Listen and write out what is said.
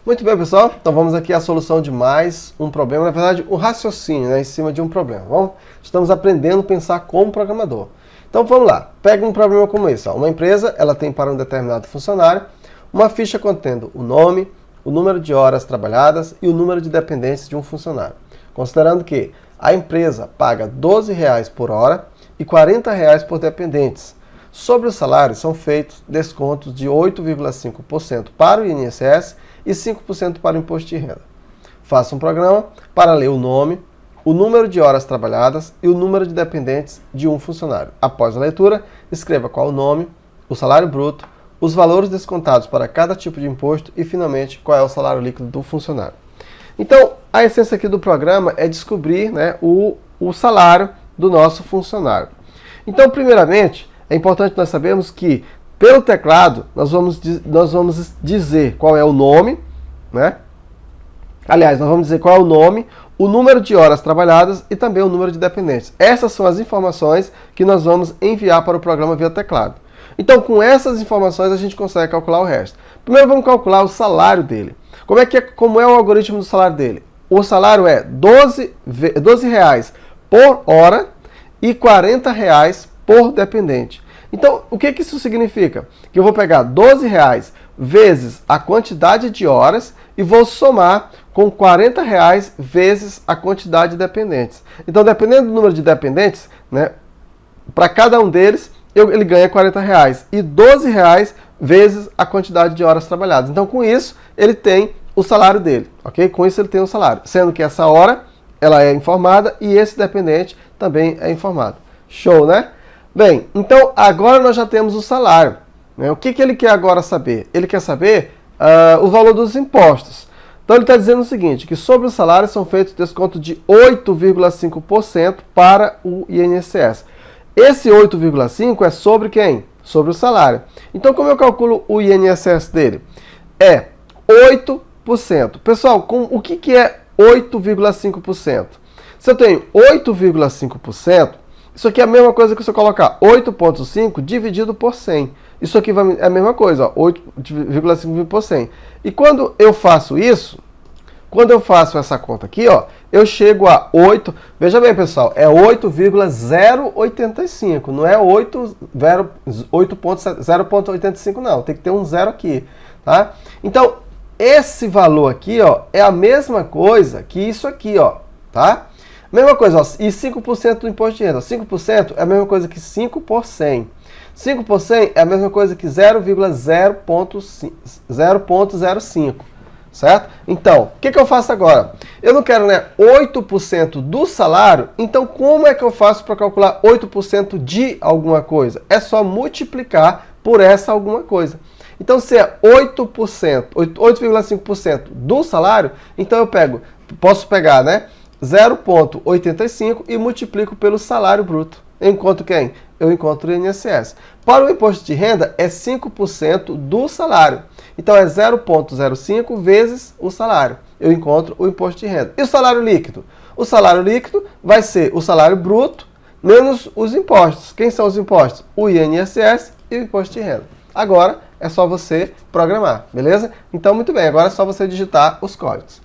Muito bem, pessoal. Então vamos aqui à solução de mais um problema. Na verdade, um raciocínio, em cima de um problema. Estamos aprendendo a pensar como programador. Então vamos lá. Pega um problema como esse. Uma empresa ela tem para um determinado funcionário uma ficha contendo o nome, o número de horas trabalhadas e o número de dependentes de um funcionário. Considerando que a empresa paga R$ 12,00 por hora e R$ 40,00 por dependentes. Sobre o salário são feitos descontos de 8,5% para o INSS e 5% para o imposto de renda. Faça um programa para ler o nome, o número de horas trabalhadas e o número de dependentes de um funcionário. Após a leitura, escreva qual o nome, o salário bruto, os valores descontados para cada tipo de imposto e, finalmente, qual é o salário líquido do funcionário. Então, a essência aqui do programa é descobrir o salário do nosso funcionário. Então, primeiramente, é importante nós sabermos que, pelo teclado, nós vamos dizer qual é o nome, né? Aliás, nós vamos dizer qual é o nome, o número de horas trabalhadas e também o número de dependentes. Essas são as informações que nós vamos enviar para o programa via teclado. Então, com essas informações, a gente consegue calcular o resto. Primeiro, vamos calcular o salário dele. Como é o algoritmo do salário dele? O salário é R$12,00 por hora e R$ 40,00 por dependente. Então, o que isso significa? Que eu vou pegar R$12,00 vezes a quantidade de horas e vou somar com R$ 40,00 vezes a quantidade de dependentes. Então, dependendo do número de dependentes, né, para cada um deles, ele ganha R$ 40,00 e R$12,00 vezes a quantidade de horas trabalhadas. Então, com isso, ele tem o salário dele, ok? Com isso, ele tem o salário, sendo que essa hora ela é informada e esse dependente também é informado. Show, né? Bem, então agora nós já temos o salário. Né? O que ele quer agora saber? Ele quer saber o valor dos impostos. Então ele está dizendo o seguinte, que sobre o salário são feitos descontos de 8,5% para o INSS. Esse 8,5% é sobre quem? Sobre o salário. Então como eu calculo o INSS dele? É 8%. Pessoal, o que é 8,5%? Se eu tenho 8,5%, isso aqui é a mesma coisa que se eu colocar 8,5 dividido por 100. Isso aqui é a mesma coisa, 8,5 por 100. E quando eu faço isso, quando eu faço essa conta aqui, eu chego a 8, veja bem, pessoal, é 8,085, não é 0,85 não, tem que ter um zero aqui, tá? Então, esse valor aqui, é a mesma coisa que isso aqui, tá? Mesma coisa, e 5% do imposto de renda. 5% é a mesma coisa que 5 por 100. 5 por 100 é a mesma coisa que 0,05, certo? Então, o que eu faço agora? Eu não quero, 8% do salário, então como é que eu faço para calcular 8% de alguma coisa? É só multiplicar por essa alguma coisa. Então, se é 8,5% do salário, então posso pegar, 0,85 e multiplico pelo salário bruto. Eu encontro quem? Eu encontro o INSS. Para o imposto de renda, é 5% do salário. Então, é 0,05 vezes o salário. Eu encontro o imposto de renda. E o salário líquido? O salário líquido vai ser o salário bruto menos os impostos. Quem são os impostos? O INSS e o imposto de renda. Agora, é só você programar, beleza? Então, muito bem. Agora é só você digitar os códigos.